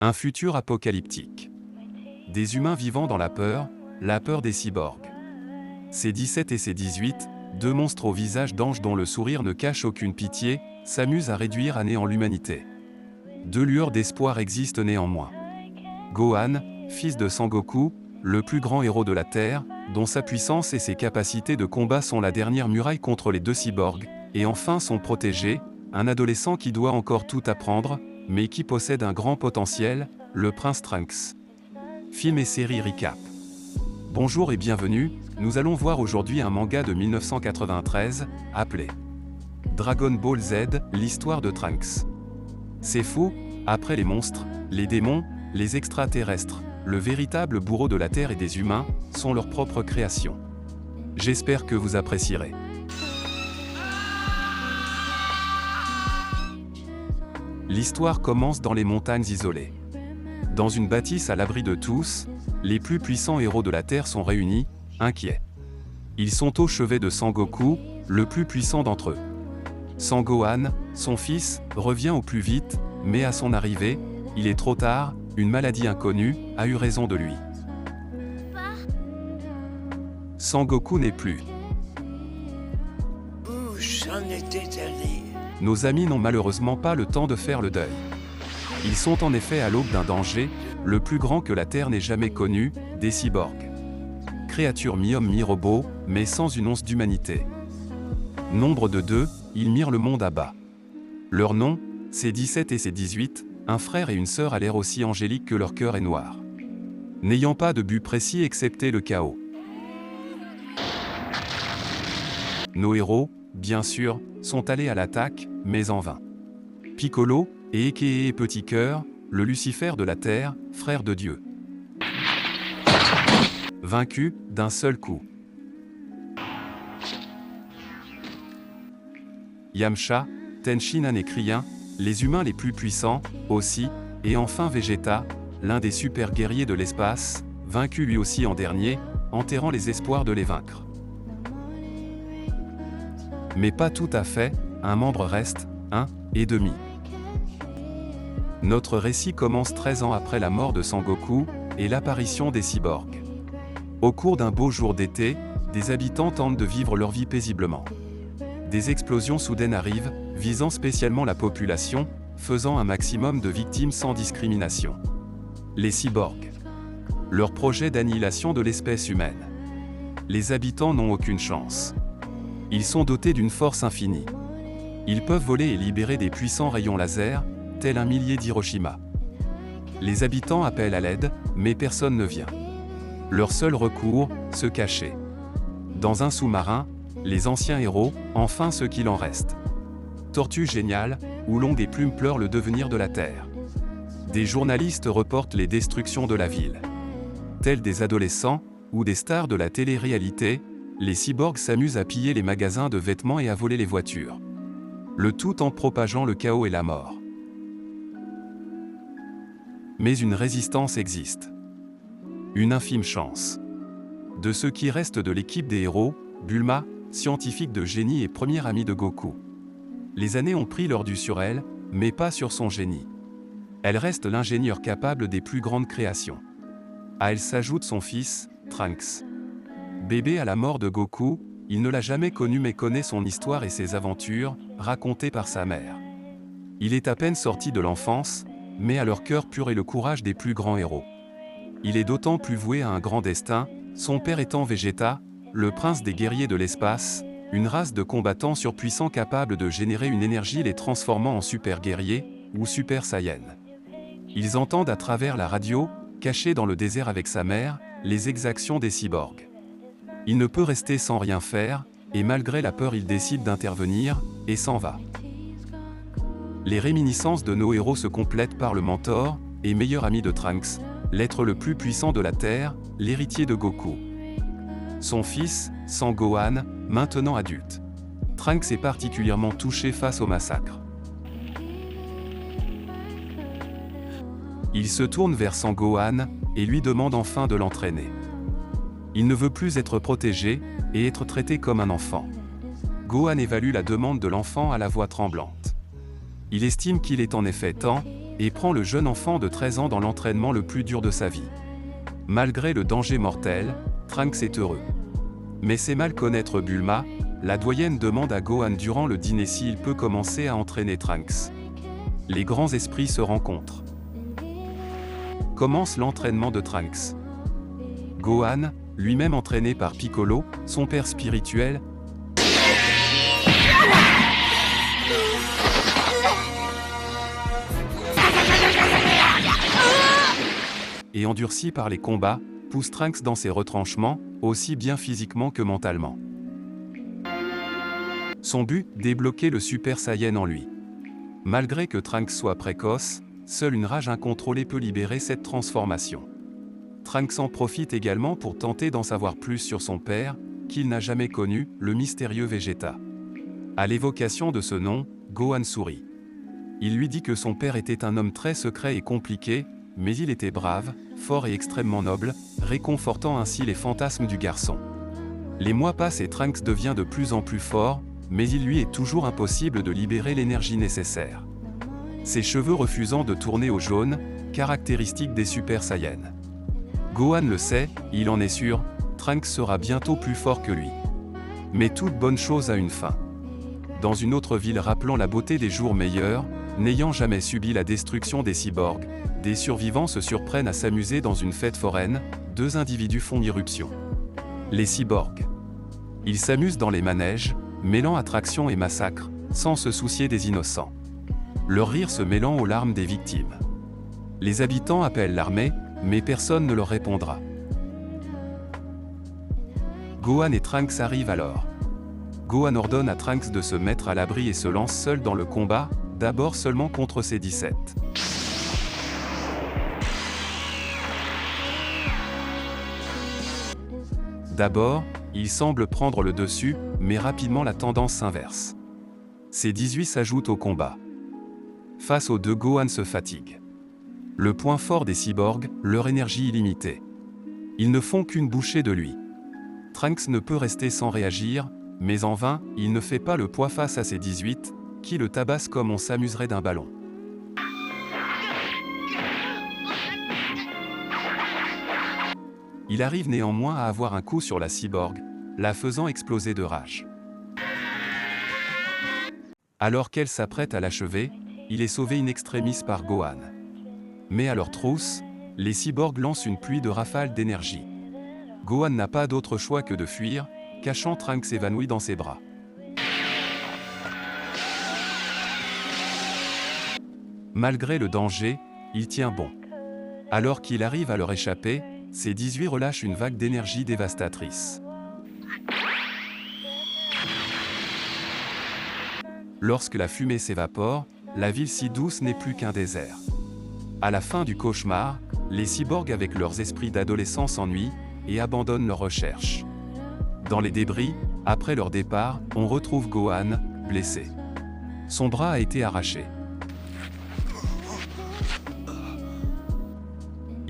Un futur apocalyptique. Des humains vivant dans la peur des cyborgs. C17 et C18, deux monstres au visage d'ange dont le sourire ne cache aucune pitié, s'amusent à réduire à néant l'humanité. Deux lueurs d'espoir existent néanmoins. Gohan, fils de Sangoku, le plus grand héros de la Terre, dont sa puissance et ses capacités de combat sont la dernière muraille contre les deux cyborgs, et enfin son protégé, un adolescent qui doit encore tout apprendre, mais qui possède un grand potentiel, le prince Trunks. Film et série recap. Bonjour et bienvenue, nous allons voir aujourd'hui un manga de 1993, appelé Dragon Ball Z, l'histoire de Trunks. C'est faux, après les monstres, les démons, les extraterrestres, le véritable bourreau de la Terre et des humains, sont leur propre création. J'espère que vous apprécierez. L'histoire commence dans les montagnes isolées. Dans une bâtisse à l'abri de tous, les plus puissants héros de la Terre sont réunis, inquiets. Ils sont au chevet de Sangoku, le plus puissant d'entre eux. Sangohan, son fils, revient au plus vite, mais à son arrivée, il est trop tard, une maladie inconnue a eu raison de lui. Sangoku n'est plus. Où j'en étais allé? Nos amis n'ont malheureusement pas le temps de faire le deuil. Ils sont en effet à l'aube d'un danger, le plus grand que la Terre n'ait jamais connu, des cyborgs. Créatures mi-homme mi-robot, mais sans une once d'humanité. Nombre de deux, ils mirent le monde à bas. Leur nom, C17 et C18, un frère et une sœur à l'air aussi angélique que leur cœur est noir. N'ayant pas de but précis excepté le chaos. Nos héros, bien sûr, sont allés à l'attaque, mais en vain. Piccolo, et Aka Petit Cœur, le Lucifer de la Terre, frère de Dieu. Vaincu, d'un seul coup. Yamcha, Tenshinhan et Krillin, les humains les plus puissants, aussi, et enfin Vegeta, l'un des super guerriers de l'espace, vaincu lui aussi en dernier, enterrant les espoirs de les vaincre. Mais pas tout à fait, un membre reste, un et demi. Notre récit commence 13 ans après la mort de Sangoku, et l'apparition des cyborgs. Au cours d'un beau jour d'été, des habitants tentent de vivre leur vie paisiblement. Des explosions soudaines arrivent, visant spécialement la population, faisant un maximum de victimes sans discrimination. Les cyborgs. Leur projet d'annihilation de l'espèce humaine. Les habitants n'ont aucune chance. Ils sont dotés d'une force infinie. Ils peuvent voler et libérer des puissants rayons laser, tel un millier d'Hiroshima. Les habitants appellent à l'aide, mais personne ne vient. Leur seul recours, se cacher. Dans un sous-marin, les anciens héros, enfin ceux qu'il en reste. Tortue géniale, où Long et Plume pleurent le devenir de la Terre. Des journalistes reportent les destructions de la ville. Tels des adolescents, ou des stars de la télé-réalité, les cyborgs s'amusent à piller les magasins de vêtements et à voler les voitures. Le tout en propageant le chaos et la mort. Mais une résistance existe. Une infime chance. De ceux qui restent de l'équipe des héros, Bulma, scientifique de génie et première amie de Goku. Les années ont pris leur dû sur elle, mais pas sur son génie. Elle reste l'ingénieur capable des plus grandes créations. À elle s'ajoute son fils, Trunks. Bébé à la mort de Goku, il ne l'a jamais connu mais connaît son histoire et ses aventures, racontées par sa mère. Il est à peine sorti de l'enfance, mais a leur cœur pur et le courage des plus grands héros. Il est d'autant plus voué à un grand destin, son père étant Vegeta, le prince des guerriers de l'espace, une race de combattants surpuissants capables de générer une énergie les transformant en super guerriers, ou super saiyans. Ils entendent à travers la radio, cachés dans le désert avec sa mère, les exactions des cyborgs. Il ne peut rester sans rien faire, et malgré la peur il décide d'intervenir, et s'en va. Les réminiscences de nos héros se complètent par le mentor, et meilleur ami de Trunks, l'être le plus puissant de la Terre, l'héritier de Goku. Son fils, Sangohan, maintenant adulte. Trunks est particulièrement touché face au massacre. Il se tourne vers Sangohan, et lui demande enfin de l'entraîner. Il ne veut plus être protégé, et être traité comme un enfant. Gohan évalue la demande de l'enfant à la voix tremblante. Il estime qu'il est en effet temps, et prend le jeune enfant de 13 ans dans l'entraînement le plus dur de sa vie. Malgré le danger mortel, Trunks est heureux. Mais c'est mal connaître Bulma, la doyenne demande à Gohan durant le dîner s'il peut commencer à entraîner Trunks. Les grands esprits se rencontrent. Commence l'entraînement de Trunks. Gohan, lui-même entraîné par Piccolo, son père spirituel, et endurci par les combats, pousse Trunks dans ses retranchements, aussi bien physiquement que mentalement. Son but, débloquer le Super Saiyan en lui. Malgré que Trunks soit précoce, seule une rage incontrôlée peut libérer cette transformation. Trunks en profite également pour tenter d'en savoir plus sur son père, qu'il n'a jamais connu, le mystérieux Vegeta. À l'évocation de ce nom, Gohan sourit. Il lui dit que son père était un homme très secret et compliqué, mais il était brave, fort et extrêmement noble, réconfortant ainsi les fantasmes du garçon. Les mois passent et Trunks devient de plus en plus fort, mais il lui est toujours impossible de libérer l'énergie nécessaire. Ses cheveux refusant de tourner au jaune, caractéristique des Super Saiyans. Gohan le sait, il en est sûr, Trunks sera bientôt plus fort que lui. Mais toute bonne chose a une fin. Dans une autre ville rappelant la beauté des jours meilleurs, n'ayant jamais subi la destruction des cyborgs, des survivants se surprennent à s'amuser dans une fête foraine, deux individus font irruption. Les cyborgs. Ils s'amusent dans les manèges, mêlant attraction et massacre, sans se soucier des innocents. Leur rire se mêlant aux larmes des victimes. Les habitants appellent l'armée, mais personne ne leur répondra. Gohan et Trunks arrivent alors. Gohan ordonne à Trunks de se mettre à l'abri et se lance seul dans le combat, d'abord seulement contre ses 17. D'abord, il semble prendre le dessus, mais rapidement la tendance s'inverse. Ces 18 s'ajoutent au combat. Face aux deux, Gohan se fatigue. Le point fort des cyborgs, leur énergie illimitée. Ils ne font qu'une bouchée de lui. Trunks ne peut rester sans réagir, mais en vain, il ne fait pas le poids face à ces 18, qui le tabassent comme on s'amuserait d'un ballon. Il arrive néanmoins à avoir un coup sur la cyborg, la faisant exploser de rage. Alors qu'elle s'apprête à l'achever, il est sauvé in extremis par Gohan. Mais à leur trousse, les cyborgs lancent une pluie de rafales d'énergie. Gohan n'a pas d'autre choix que de fuir, cachant Trunks évanoui dans ses bras. Malgré le danger, il tient bon. Alors qu'il arrive à leur échapper, ces 18 relâchent une vague d'énergie dévastatrice. Lorsque la fumée s'évapore, la ville si douce n'est plus qu'un désert. À la fin du cauchemar, les cyborgs avec leurs esprits d'adolescents s'ennuient et abandonnent leurs recherches. Dans les débris, après leur départ, on retrouve Gohan, blessé. Son bras a été arraché.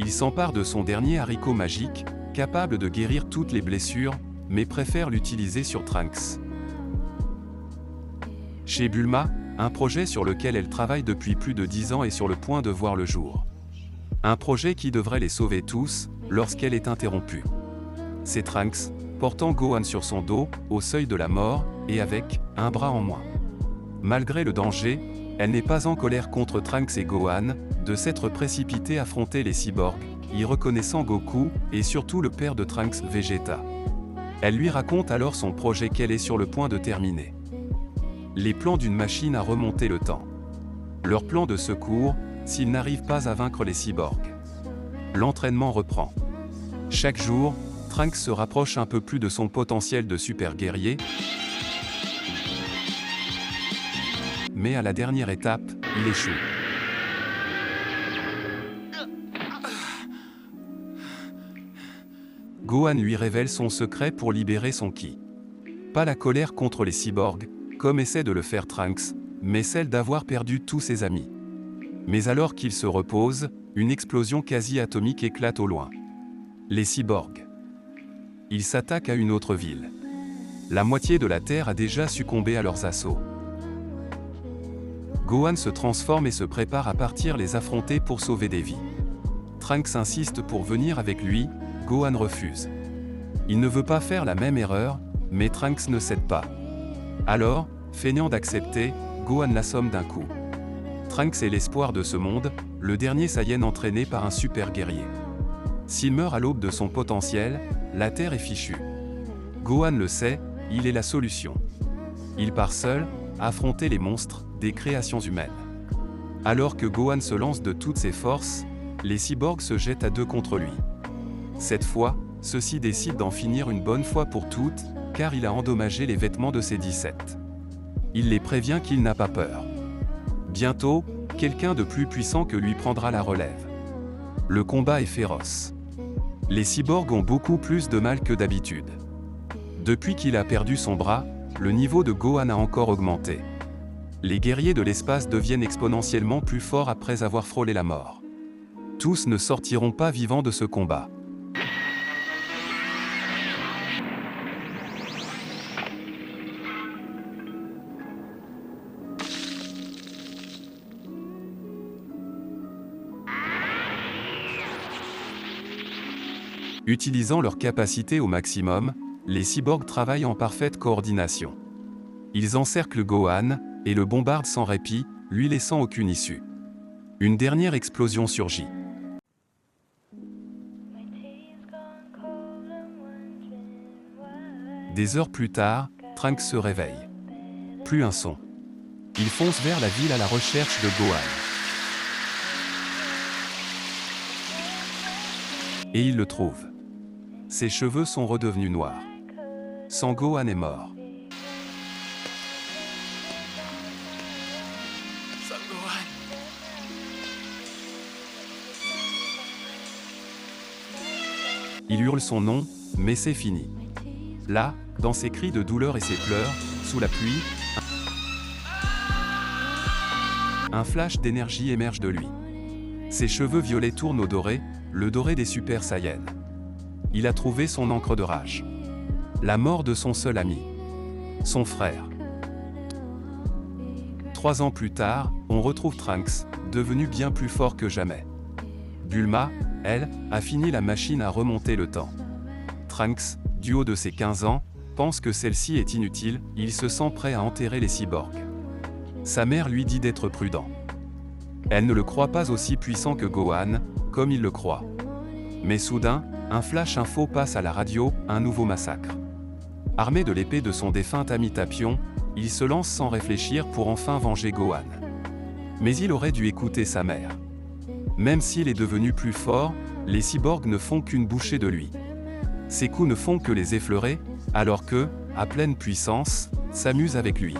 Il s'empare de son dernier haricot magique, capable de guérir toutes les blessures, mais préfère l'utiliser sur Trunks. Chez Bulma, un projet sur lequel elle travaille depuis plus de 10 ans est sur le point de voir le jour. Un projet qui devrait les sauver tous, lorsqu'elle est interrompue. C'est Trunks, portant Gohan sur son dos, au seuil de la mort, et avec un bras en moins. Malgré le danger, elle n'est pas en colère contre Trunks et Gohan, de s'être précipité affronter les cyborgs, y reconnaissant Goku, et surtout le père de Trunks, Vegeta. Elle lui raconte alors son projet qu'elle est sur le point de terminer. Les plans d'une machine à remonter le temps. Leur plan de secours, s'ils n'arrivent pas à vaincre les cyborgs. L'entraînement reprend. Chaque jour, Trunks se rapproche un peu plus de son potentiel de super guerrier. Mais à la dernière étape, il échoue. Gohan lui révèle son secret pour libérer son ki. Pas la colère contre les cyborgs, comme essaie de le faire Trunks, mais celle d'avoir perdu tous ses amis. Mais alors qu'il se repose, une explosion quasi-atomique éclate au loin. Les cyborgs. Ils s'attaquent à une autre ville. La moitié de la Terre a déjà succombé à leurs assauts. Gohan se transforme et se prépare à partir les affronter pour sauver des vies. Trunks insiste pour venir avec lui, Gohan refuse. Il ne veut pas faire la même erreur, mais Trunks ne cède pas. Alors, feignant d'accepter, Gohan l'assomme d'un coup. Trunks est l'espoir de ce monde, le dernier Saiyan entraîné par un super guerrier. S'il meurt à l'aube de son potentiel, la Terre est fichue. Gohan le sait, il est la solution. Il part seul, affronter les monstres, des créations humaines. Alors que Gohan se lance de toutes ses forces, les cyborgs se jettent à deux contre lui. Cette fois, ceux-ci décident d'en finir une bonne fois pour toutes, car il a endommagé les vêtements de ses 17. Il les prévient qu'il n'a pas peur. Bientôt, quelqu'un de plus puissant que lui prendra la relève. Le combat est féroce. Les cyborgs ont beaucoup plus de mal que d'habitude. Depuis qu'il a perdu son bras, le niveau de Gohan a encore augmenté. Les guerriers de l'espace deviennent exponentiellement plus forts après avoir frôlé la mort. Tous ne sortiront pas vivants de ce combat. Utilisant leur capacité au maximum, les cyborgs travaillent en parfaite coordination. Ils encerclent Gohan et le bombardent sans répit, lui laissant aucune issue. Une dernière explosion surgit. Des heures plus tard, Trunks se réveille. Plus un son. Il fonce vers la ville à la recherche de Gohan. Et il le trouve. Ses cheveux sont redevenus noirs. Son Gohan est mort. Il hurle son nom, mais c'est fini. Là, dans ses cris de douleur et ses pleurs, sous la pluie, un flash d'énergie émerge de lui. Ses cheveux violets tournent au doré, le doré des Super Saiyans. Il a trouvé son encre de rage. La mort de son seul ami. Son frère. 3 ans plus tard, on retrouve Trunks, devenu bien plus fort que jamais. Bulma, elle, a fini la machine à remonter le temps. Trunks, du haut de ses 15 ans, pense que celle-ci est inutile, il se sent prêt à enterrer les cyborgs. Sa mère lui dit d'être prudent. Elle ne le croit pas aussi puissant que Gohan, comme il le croit. Mais soudain, un flash info passe à la radio, un nouveau massacre. Armé de l'épée de son défunt ami Tapion, il se lance sans réfléchir pour enfin venger Gohan. Mais il aurait dû écouter sa mère. Même s'il est devenu plus fort, les cyborgs ne font qu'une bouchée de lui. Ses coups ne font que les effleurer, alors que, à pleine puissance, s'amusent avec lui.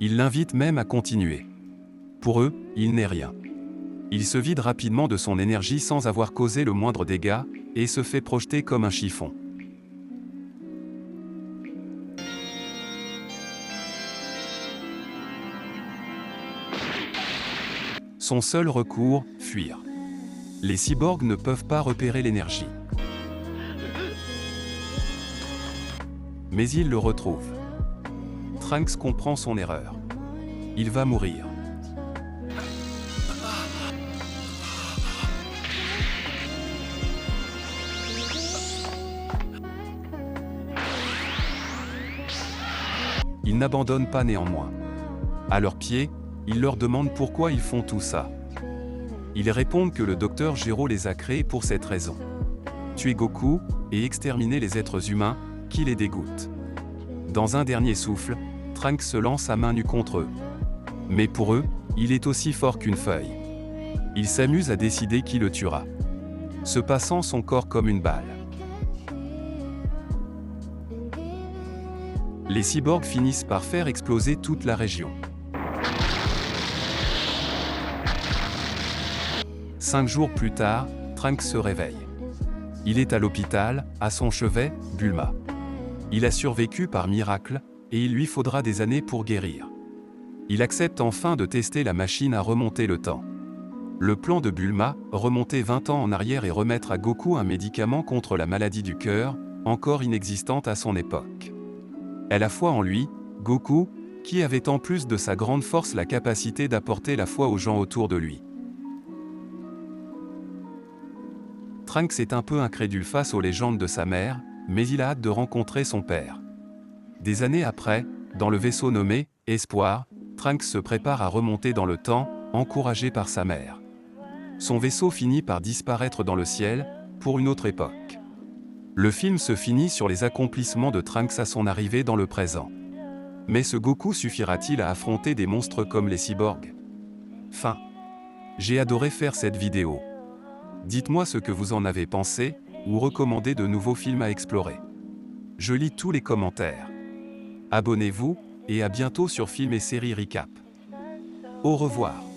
Il l'invite même à continuer. Pour eux, il n'est rien. Il se vide rapidement de son énergie sans avoir causé le moindre dégât, et se fait projeter comme un chiffon. Son seul recours, fuir. Les cyborgs ne peuvent pas repérer l'énergie. Mais il le retrouve. Trunks comprend son erreur. Il va mourir. Ils n'abandonnent pas néanmoins. À leurs pieds, ils leur demandent pourquoi ils font tout ça. Ils répondent que le docteur Gero les a créés pour cette raison. Tuer Goku et exterminer les êtres humains qui les dégoûtent. Dans un dernier souffle, Trunks se lance à main nue contre eux. Mais pour eux, il est aussi fort qu'une feuille. Ils s'amusent à décider qui le tuera. Se passant son corps comme une balle. Les cyborgs finissent par faire exploser toute la région. 5 jours plus tard, Trunks se réveille. Il est à l'hôpital, à son chevet, Bulma. Il a survécu par miracle, et il lui faudra des années pour guérir. Il accepte enfin de tester la machine à remonter le temps. Le plan de Bulma, remonter 20 ans en arrière et remettre à Goku un médicament contre la maladie du cœur, encore inexistante à son époque. Elle a foi en lui, Goku, qui avait en plus de sa grande force la capacité d'apporter la foi aux gens autour de lui. Trunks est un peu incrédule face aux légendes de sa mère, mais il a hâte de rencontrer son père. Des années après, dans le vaisseau nommé Espoir, Trunks se prépare à remonter dans le temps, encouragé par sa mère. Son vaisseau finit par disparaître dans le ciel, pour une autre époque. Le film se finit sur les accomplissements de Trunks à son arrivée dans le présent. Mais ce Goku suffira-t-il à affronter des monstres comme les cyborgs? Fin. J'ai adoré faire cette vidéo. Dites-moi ce que vous en avez pensé, ou recommandez de nouveaux films à explorer. Je lis tous les commentaires. Abonnez-vous, et à bientôt sur Film et Série Recap. Au revoir.